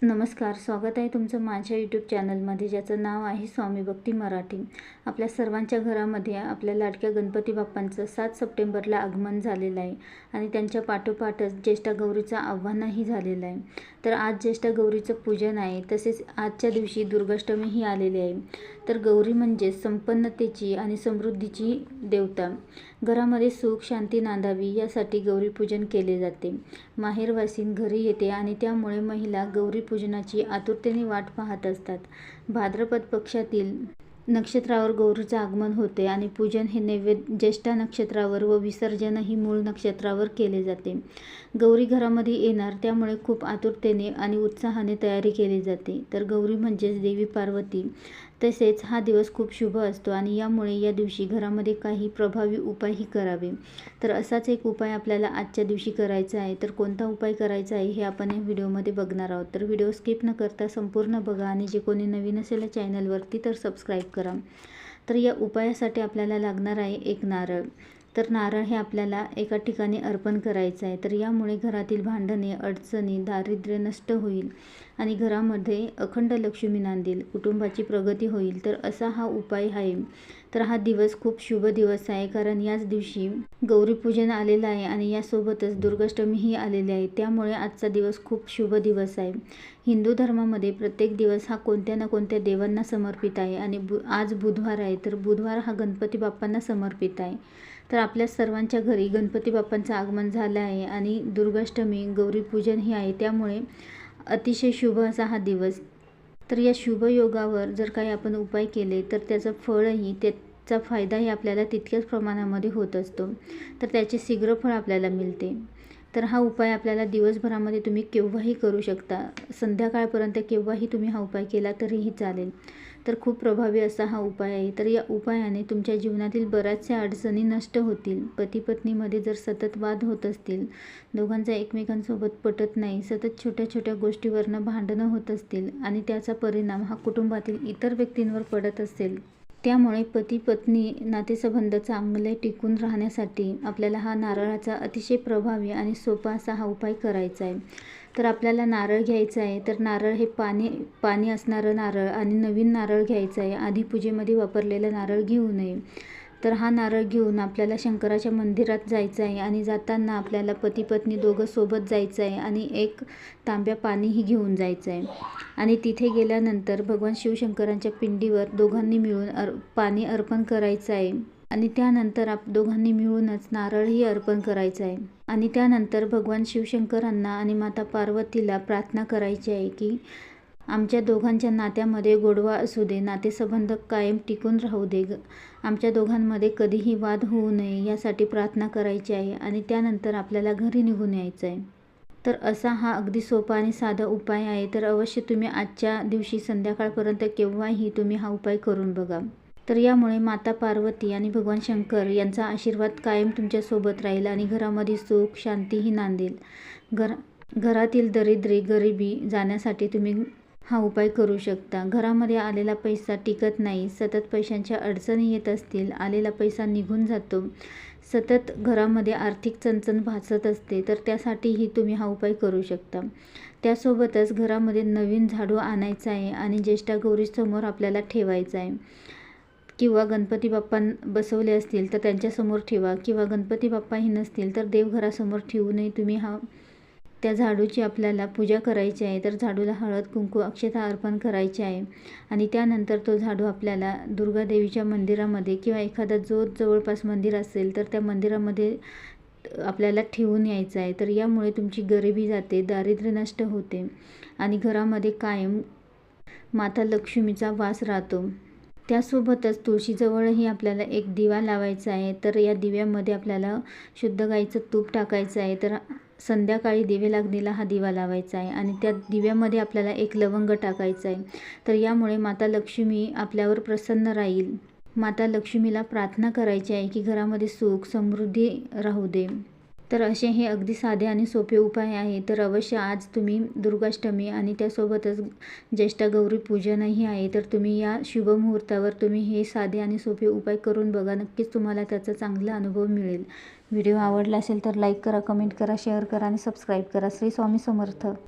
नमस्कार, स्वागत आहे तुमचं माझ्या यूट्यूब चॅनलमध्ये, ज्याचं नाव आहे स्वामी भक्ती मराठी। आपल्या सर्वांच्या घरामध्ये आपल्या लाडक्या गणपती बाप्पांचं 7 सप्टेंबरला आगमन झालेलं आहे आणि त्यांच्या पाठोपाठच ज्येष्ठा गौरीचं आव्हानही झालेलं आहे। तर आज ज्येष्ठा गौरीचं पूजन आहे, तसेच आजच्या दिवशी दुर्गाष्टमीही आलेली आहे। तर गौरी म्हणजे संपन्नतेची आणि समृद्धीची देवता। घरामध्ये सुख शांती नांदावी यासाठी गौरी पूजन केले जाते। माहेरवासीन घरी येते आणि त्यामुळे महिला गौरी पूजनाची आतुरतेने वाट पाहत असतात। भाद्रपद पक्षातील नक्षत्रावर गौरीचं आगमन होते आणि पूजन हे नैवेद्य ज्येष्ठा नक्षत्रावर व विसर्जनही मूळ नक्षत्रावर केले जाते। गौरी घरामध्ये येणार, त्यामुळे खूप आतुरतेने आणि उत्साहाने तयारी केली जाते। तर गौरी म्हणजेच देवी पार्वती। तसेच हा दिवस खूप शुभ असतो आणि यामुळे या दिवशी घरामध्ये काही प्रभावी उपायही करावे। तर असाच एक उपाय आपल्याला आजच्या दिवशी करायचा आहे। तर कोणता उपाय करायचा आहे हे आपण या व्हिडिओमध्ये बघणार आहोत। तर व्हिडिओ स्किप न करता संपूर्ण बघा आणि जे कोणी नवीन असेल या चॅनलवरती तर सबस्क्राईब करा। तर या उपायासाठी आपल्याला लागणार आहे एक नारळ। तर नारळ हे आपल्याला एका ठिकाणी अर्पण करायचं आहे। तर यामुळे घरातील भांडणे, अडचणी, दारिद्र्य नष्ट होईल आणि घरामध्ये अखंड लक्ष्मी नांदेल, कुटुंबाची प्रगती होईल। तर असा हा उपाय आहे। तर हा दिवस खूप शुभ दिवस आहे, कारण याच दिवशी गौरीपूजन आलेलं आहे आणि यासोबतच दुर्गाष्टमीही आलेली आहे। त्यामुळे आजचा दिवस खूप शुभ दिवस आहे। हिंदू धर्मामध्ये प्रत्येक दिवस हा कोणत्या ना कोणत्या देवांना समर्पित आहे आणि आज बुधवार आहे, तर बुधवार हा गणपती बाप्पांना समर्पित आहे। तर आपल्या सर्वांच्या घरी गणपती बाप्पांचं आगमन झालं आहे आणि दुर्गाष्टमी गौरीपूजनही आहे, त्यामुळे अतिशय शुभ असा हा दिवस। तर या शुभ योगावर जर काही आपण उपाय केले तर त्याचं फळही, त्याचा फायदाही आपल्याला तितक्याच प्रमाणामध्ये होत असतो। तर त्याचे शीघ्र फळ आपल्याला मिळते। तर हा उपाय आपल्याला दिवसभरामध्ये तुम्ही केव्हाही करू शकता, संध्याकाळपर्यंत केव्हाही तुम्ही हा उपाय केला तरीही चालेल। तर खूप प्रभावी असा हा उपाय आहे। तर या उपायाने तुमच्या जीवनातील बऱ्याचशा अडचणी नष्ट होतील। पती पत्नीमध्ये जर सतत वाद होत असतील, दोघांचा एकमेकांसोबत पटत नाही, सतत छोट्या छोट्या गोष्टीवरनं भांडणं होत असतील आणि त्याचा परिणाम हा कुटुंबातील इतर व्यक्तींवर पडत असेल, त्यामुळे पती पत्नी नातेसंबंध चांगले टिकून राहण्यासाठी आपल्याला हा नारळाचा अतिशय प्रभावी आणि सोपा असा हा उपाय करायचा आहे। तर आपल्याला नारळ घ्यायचं आहे। तर नारळ हे पाणी असणारं नारळ आणि नवीन नारळ घ्यायचं आहे। आधी पूजेमध्ये वापरलेलं नारळ घेऊ नये। तर हा नारळ घेऊन आपल्याला शंकराच्या मंदिरात जायचं आहे आणि जाताना आपल्याला पती पत्नी दोघं सोबत जायचं आहे आणि एक तांब्या पाणीही घेऊन जायचं आहे आणि तिथे गेल्यानंतर भगवान शिवशंकरांच्या पिंडीवर दोघांनी मिळून पाणी अर्पण करायचं आहे आणि त्यानंतर दोघांनी मिळूनच नारळही अर्पण करायचं आहे आणि त्यानंतर भगवान शिवशंकरांना आणि माता पार्वतीला प्रार्थना करायची आहे की आमच्या दोघांच्या नात्यामध्ये गोडवा असू दे, नातेसंबंध कायम टिकून राहू दे, आमच्या दोघांमध्ये कधीही वाद होऊ नये यासाठी प्रार्थना करायची आहे आणि त्यानंतर आपल्याला घरी निघून यायचं आहे। तर असा हा अगदी सोपा आणि साधा उपाय आहे। तर अवश्य तुम्ही आजच्या दिवशी संध्याकाळपर्यंत केव्हाही तुम्ही हा उपाय करून बघा। तर यामुळे माता पार्वती आणि भगवान शंकर यांचा आशीर्वाद कायम तुमच्यासोबत राहील आणि घरामध्ये सुख शांतीही नांदेल। घरातील दरिद्री गरिबी जाण्यासाठी तुम्ही हा उपाय करू शकता। घरामध्ये आलेला पैसा टिकत नाही, सतत पैशांच्या अडचणी येत असतील, आलेला पैसा निघून जातो, सतत घरामध्ये आर्थिक चणचण भासत असते, तर त्यासाठीही तुम्ही हा उपाय करू शकता। त्यासोबतच घरामध्ये नवीन झाडू आणायचा आहे आणि ज्येष्ठा गौरीसमोर आपल्याला ठेवायचा आहे किंवा गणपती बाप्पा बसवले असतील तर त्यांच्यासमोर ठेवा किंवा गणपती बाप्पाही नसतील तर देवघरासमोर ठेवूनही तुम्ही त्या झाडूची आपल्याला पूजा करायची आहे। तर झाडूला हळद कुंकू अक्षता अर्पण करायचे आहे आणि त्यानंतर तो झाडू आपल्याला दुर्गा देवीच्या मंदिरामध्ये किंवा एखादा जो जवळपास मंदिर असेल तर त्या मंदिरामध्ये आपल्याला ठेवून यायचं आहे। तर यामुळे तुमची गरिबी जाते, दारिद्र्य नष्ट होते आणि घरामध्ये कायम माता लक्ष्मीचा वास राहतो। त्यासोबतच तुळशीजवळही आपल्याला एक दिवा लावायचा आहे। तर या दिव्यामध्ये आपल्याला शुद्ध गाईचं तूप टाकायचं आहे। तर संध्याकाळी दिवे लागणीला हा दिवा लावायचा आहे आणि त्या दिव्यामध्ये आपल्याला एक लवंग टाकायचं आहे। तर यामुळे माता लक्ष्मी आपल्यावर प्रसन्न राहील। माता लक्ष्मीला प्रार्थना करायची आहे की घरामध्ये सुख समृद्धी राहू दे। तर असे हे अगदी साधे आणि सोपे उपाय आहे। तर अवश्य आज तुम्ही दुर्गाष्टमी आणि त्यासोबतच ज्येष्ठा गौरी पूजनही आहे, तर तुम्ही या शुभ मुहूर्तावर तुम्ही हे साधे आणि सोपे उपाय करून बघा। नक्कीच तुम्हाला त्याचा चांगला अनुभव मिळेल। व्हिडिओ आवडला असेल तर लाईक करा, कमेंट करा, शेअर करा आणि सबस्क्राईब करा। श्री स्वामी समर्थ।